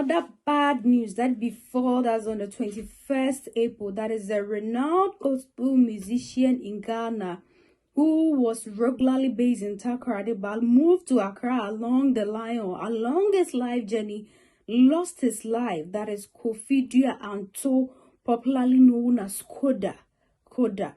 another bad news that befell us on the 21st April. That is a renowned gospel musician in Ghana who was regularly based in Takoradi but moved to Accra along the line or along his life journey, lost his life. That is Kofi Anto, popularly known as Koda. Koda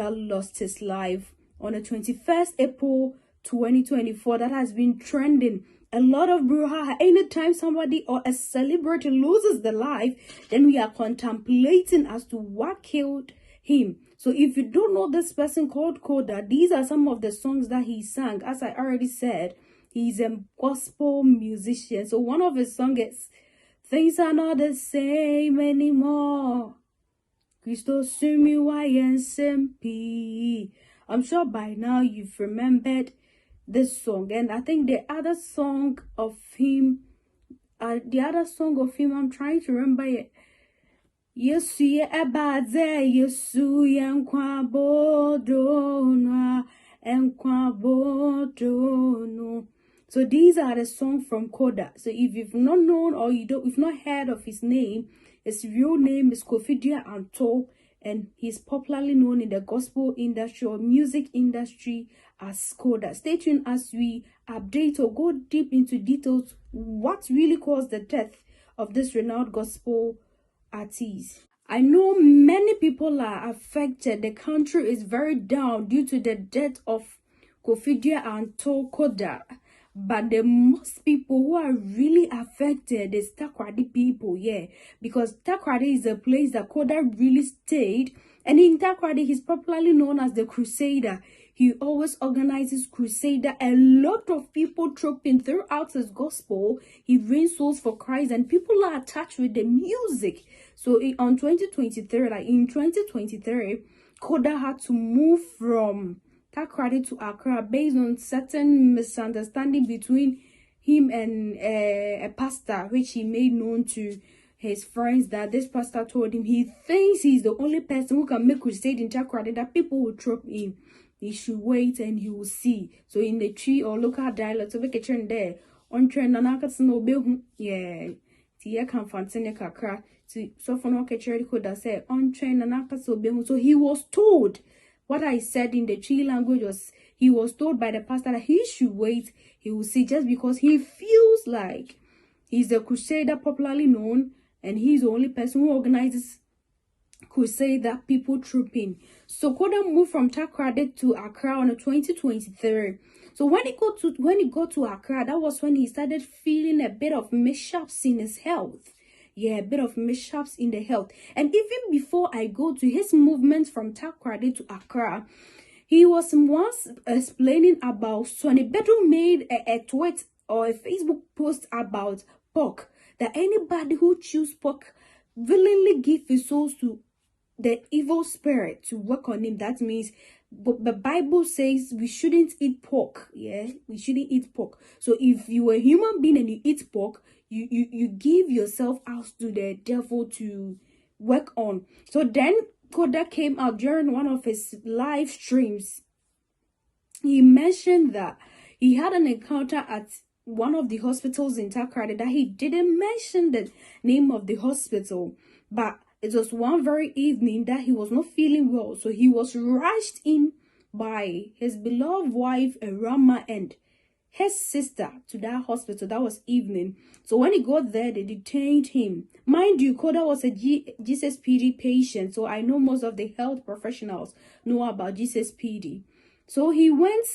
lost his life on the 21st April 2024. That has been trending. A lot of brouhaha. Anytime somebody or a celebrity loses their life, then we are contemplating as to what killed him. So if you don't know this person called Koda, these are some of the songs that he sang. As I already said, he's a gospel musician. So one of his songs is "Things Are Not the Same Anymore. Christo Sumi YNSMP." I'm sure by now you've remembered this song. And I think the other song of him, I'm trying to remember it. Yesu ye ebaze, Yesu ye nkwabodono. So these are the songs from Koda. So if you've not known or you've not heard of his name, his real name is Kofi Anto, and he's popularly known in the gospel industry or music industry as Koda. Stay tuned as we update or go deep into details what really caused the death of this renowned gospel artist. I know many people are affected. The country is very down due to the death of Kofi Anto Koda. But the most people who are really affected is Takoradi people, because Takoradi is a place that Koda really stayed. And in Takoradi, he's popularly known as the Crusader. He always organizes Crusader. A lot of people trooping throughout his gospel. He brings souls for Christ, and people are attached with the music. So in 2023, Koda had to move from Takoradi to Accra based on certain misunderstanding between him and a pastor, which he made known to his friends. That this pastor told him he thinks he's the only person who can make crusade in Takoradi, that people will troop in. He should wait and he will see. So in the tree or local dialect, so we can turn there on trend and I can no be Tia can fancy kakra to so for no catcher could say on trend and I can so be. So he was told. What I said in the tree language was, he was told by the pastor that he should wait. He will see, just because he feels like he's a crusader popularly known, and he's the only person who organizes crusade that people troop in. So Koda moved from Takoradi to Accra on the 2023. So when he got to Accra, that was when he started feeling a bit of mishaps in his health. A bit of mishaps in the health. And even before I go to his movement from Takoradi to Accra, he was once explaining about Sonny Bedu made a tweet or a Facebook post about pork, that anybody who choose pork willingly give his souls to the evil spirit to work on him. That means the Bible says we shouldn't eat pork. We shouldn't eat pork. So if you are a human being and you eat pork, you give yourself out to the devil to work on. So then Koda came out during one of his live streams. He mentioned that he had an encounter at one of the hospitals in Takoradi, that he didn't mention the name of the hospital, but it was one very evening that he was not feeling well. So he was rushed in by his beloved wife, Rama, and his sister to that hospital. That was evening. So when he got there, they detained him. Mind you, Koda was a G6PD patient. So I know most of the health professionals know about G6PD. So he went,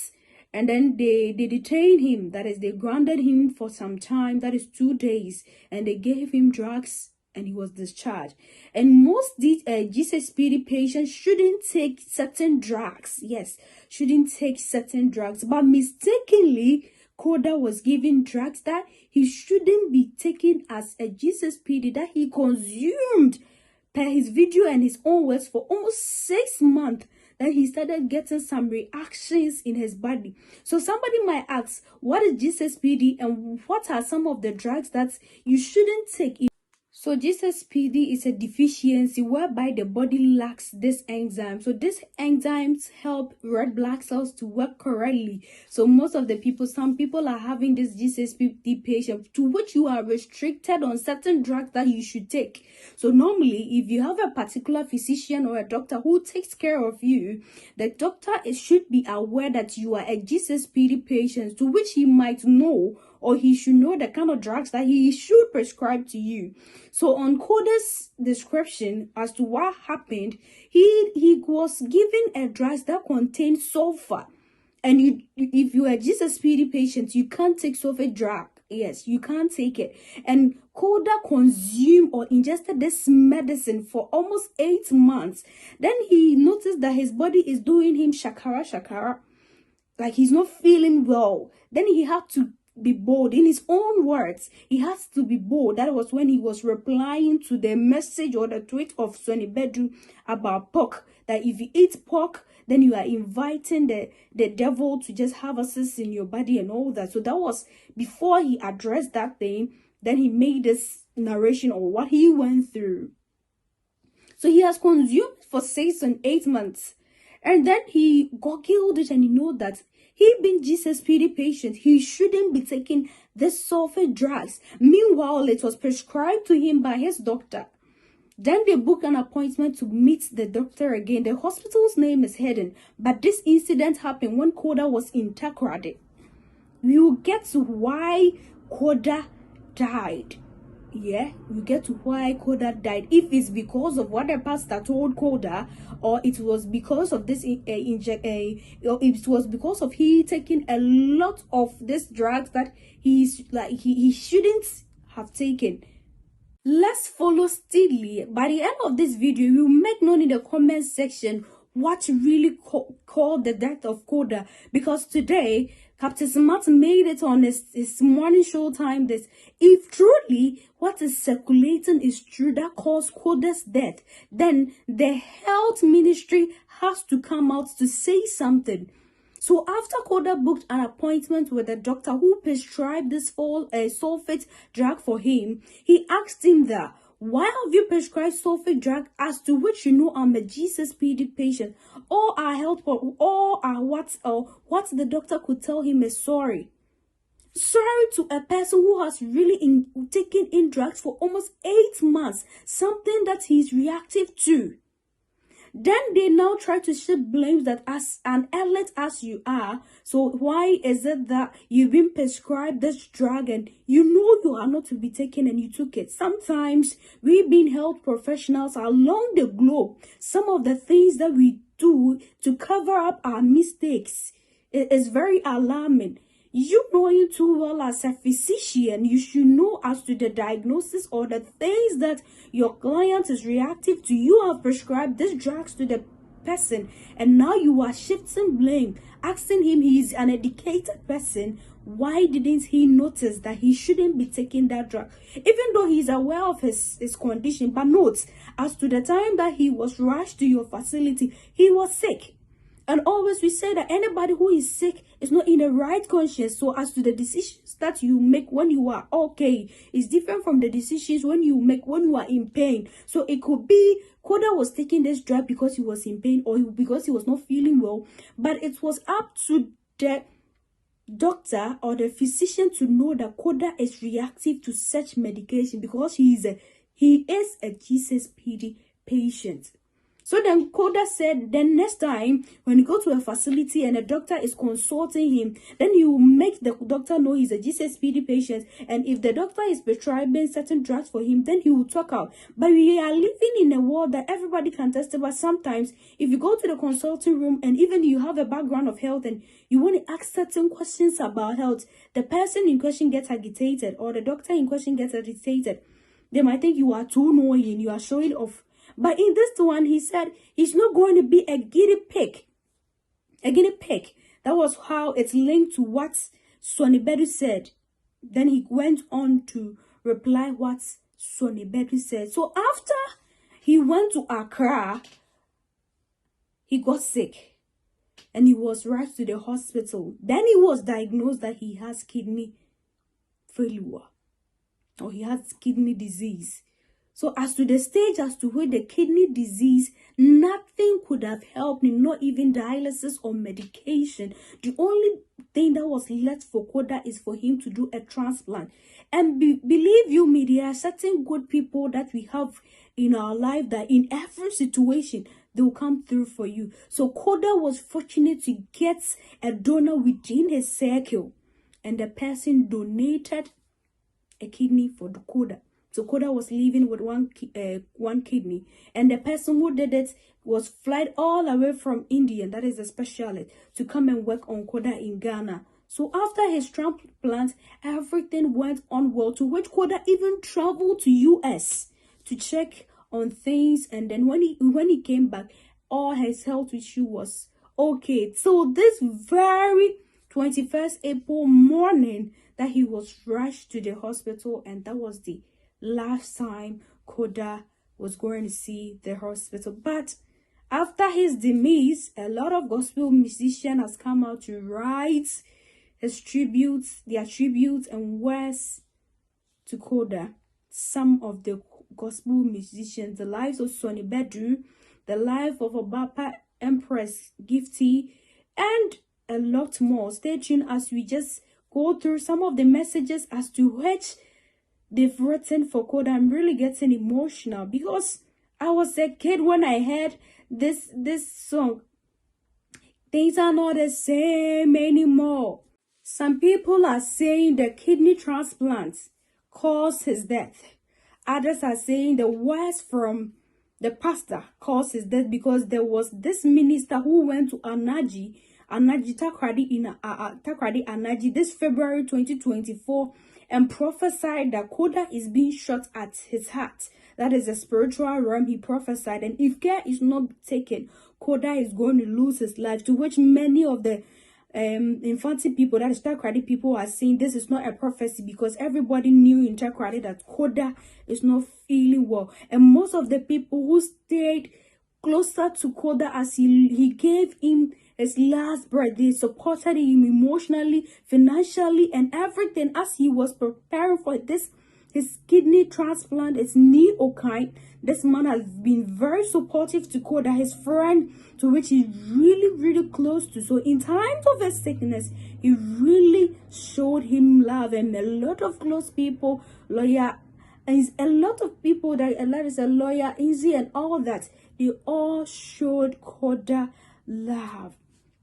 and then they detained him. That is, they grounded him for some time. That is 2 days. And they gave him drugs, and he was discharged. And most G6PD patients shouldn't take certain drugs. Yes, shouldn't take certain drugs. But mistakenly, Koda was given drugs that he shouldn't be taking as a G6PD, that he consumed, per his video and his own words, for almost 6 months. That he started getting some reactions in his body. So somebody might ask, what is G6PD and what are some of the drugs that you shouldn't take? So G6PD is a deficiency whereby the body lacks this enzyme. So these enzymes help red blood cells to work correctly. So most of the people, some people are having this G6PD patient to which you are restricted on certain drugs that you should take. So normally, if you have a particular physician or a doctor who takes care of you, the doctor should be aware that you are a G6PD patient, to which he might know, or he should know the kind of drugs that he should prescribe to you. So on KODA'S description as to what happened, he was given a drug that contained sulfur. And if you are just a speedy patient, you can't take sulfate drug. Yes, you can't take it. And KODA consumed or ingested this medicine for almost 8 months. Then he noticed that his body is doing him shakara, like he's not feeling well. Then he had to be bold. In his own words, he has to be bold. That was when he was replying to the message or the tweet of Sonny Bedu about pork, that if you eat pork, then you are inviting the devil to just have access in your body and all that. So that was before he addressed that thing. Then he made this narration of what he went through. So he has consumed for 6 and 8 months. And then he googled it and he knew that he being G6PD patient, he shouldn't be taking this sulfate drugs. Meanwhile, it was prescribed to him by his doctor. Then they booked an appointment to meet the doctor again. The hospital's name is hidden, but this incident happened when KODA was in Takoradi. We will get to why KODA died. Yeah, we get to why KODA died. If it's because of what the pastor told KODA, or it was because of this or it was because of he taking a lot of these drugs that he shouldn't have taken. Let's follow steadily. By the end of this video, we will make known in the comment section what really called the death of KODA, because today Captain Smart made it on his morning show time this. If truly what is circulating is true that caused KODA's death, then the health ministry has to come out to say something. So after KODA booked an appointment with a doctor who prescribed this sulfate drug for him, he asked him that, why have you prescribed sulfate drug, as to which you know I'm a G6PD patient? All our health, all our what the doctor could tell him is sorry. Sorry to a person who has really taken in drugs for almost 8 months, something that he's reactive to. Then they now try to shift blames that as an athlete as you are, so why is it that you've been prescribed this drug and you know you are not to be taken and you took it? Sometimes we being health professionals along the globe, some of the things that we do to cover up our mistakes is very alarming. You knowing too well as a physician, you should know as to the diagnosis or the things that your client is reactive to. You have prescribed these drugs to the person and now you are shifting blame, asking him, he's an educated person, why didn't he notice that he shouldn't be taking that drug, even though he's aware of his condition. But note, as to the time that he was rushed to your facility, he was sick. And always we say that anybody who is sick is not in the right conscience. So as to the decisions that you make when you are okay, is different from the decisions when you make when you are in pain. So it could be KODA was taking this drug because he was in pain or because he was not feeling well. But it was up to the doctor or the physician to know that KODA is reactive to such medication because he is a G6PD patient. So then KODA said, then next time when you go to a facility and a doctor is consulting him, then you make the doctor know he's a G6PD patient. And if the doctor is prescribing certain drugs for him, then he will talk out. But we are living in a world that everybody can testify. Sometimes if you go to the consulting room and even you have a background of health and you want to ask certain questions about health, the person in question gets agitated or the doctor in question gets agitated. They might think you are too knowing, you are showing off. But in this one, he said he's not going to be a guinea pig. A guinea pig. That was how it's linked to what Sonny Bedu said. Then he went on to reply what Sonny Bedu said. So after he went to Accra, he got sick. And he was rushed to the hospital. Then he was diagnosed that he has kidney failure. Or he has kidney disease. So as to the stage as to where the kidney disease, nothing could have helped him, not even dialysis or medication. The only thing that was left for Koda is for him to do a transplant. And believe you me, there are certain good people that we have in our life that in every situation, they will come through for you. So Koda was fortunate to get a donor within his circle. And the person donated a kidney for the Koda. So Koda was living with one kidney, and the person who did it was flight all the way from India, that is a specialist, to come and work on Koda in Ghana. So after his transplant, everything went on well, to which Koda even traveled to US to check on things, and then when he came back, all his health issue was okay. So this very 21st April morning that he was rushed to the hospital, and that was the last time Koda was going to see the hospital. But after his demise, a lot of gospel musicians has come out to write his tributes, their tributes and words to Koda. Some of the gospel musicians, the lives of Sonny Bedu, the life of Obapa Empress Gifty, and a lot more. Stay tuned as we just go through some of the messages as to which they've written for Koda. I'm really getting emotional because I was a kid when I heard this song. Things are not the same anymore. Some people are saying the kidney transplant caused his death. Others are saying the words from the pastor caused his death, because there was this minister who went to Anaji Takrady Anaji this February 2024 and prophesied that Koda is being shot at his heart. That is a spiritual realm. He prophesied, and if care is not taken, Koda is going to lose his life. To which many of the Infante people, that is Takrady people, are saying this is not a prophecy, because everybody knew in Takrady that Koda is not feeling well, and most of the people who stayed closer to Koda as he gave him his last breath, they supported him emotionally, financially, and everything as he was preparing for this his kidney transplant. It's kind. This man has been very supportive to Koda, his friend, to which he's really close to. So in times of his sickness, he really showed him love, and a lot of close people, lawyer, and a lot of people that is a lawyer, Easy, and all that, they all showed Koda love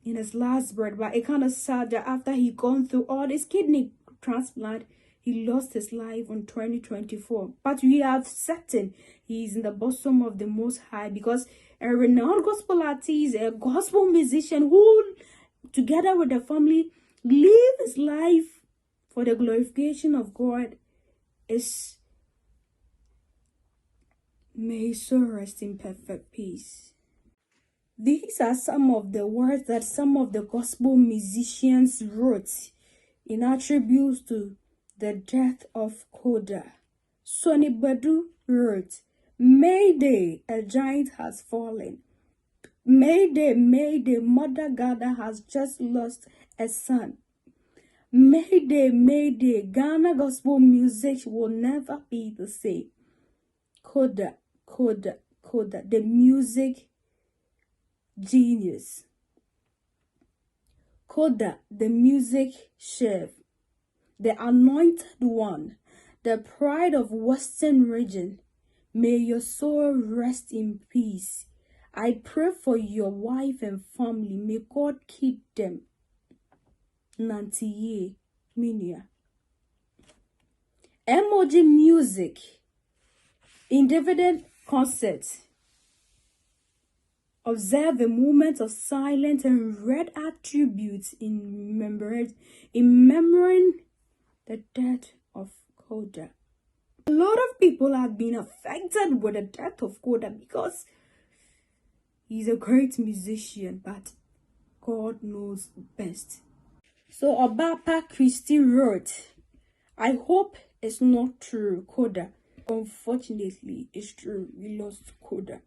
in his last breath. But it kind of sad that after he gone through all this kidney transplant, he lost his life in 2024. But we have certain he is in the bosom of the Most High, because a renowned gospel artist, a gospel musician who, together with the family, live his life for the glorification of God, is, may he so rest in perfect peace. These are some of the words that some of the gospel musicians wrote in attributes to the death of Koda. Sonny Bedu wrote, "Mayday, a giant has fallen. Mayday, mayday, Mother Ghana has just lost a son. Mayday, mayday, Ghana gospel music will never be the same. Koda, Koda, Koda, the music genius. Koda, the music chef, the anointed one, the pride of Western region. May your soul rest in peace. I pray for your wife and family. May God keep them. Nantiye Minia." Emoji Music, Independent Concert. Observe a moment of silence and read attributes in remembering the death of Koda. A lot of people have been affected with the death of Koda because he's a great musician, but God knows best. So Obapa Christie wrote, "I hope it's not true, Koda. Unfortunately, it's true. We lost Koda."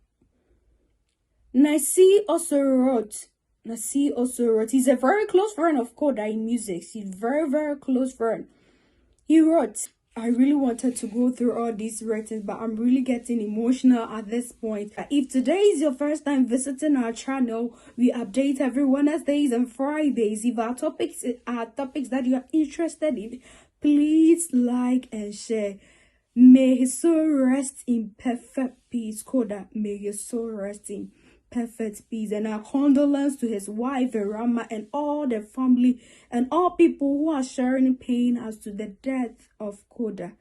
Nasi also wrote, he's a very close friend of Koda in music. He's very close friend. He wrote, I really wanted to go through all these ratings, but I'm really getting emotional at this point. If today is your first time visiting our channel, we update every Wednesdays and Fridays. If our topics are topics that you are interested in, please like and share. May his soul rest in perfect peace. Koda, may his soul rest in perfect peace. And our condolence to his wife Rama and all the family and all people who are sharing pain as to the death of Koda.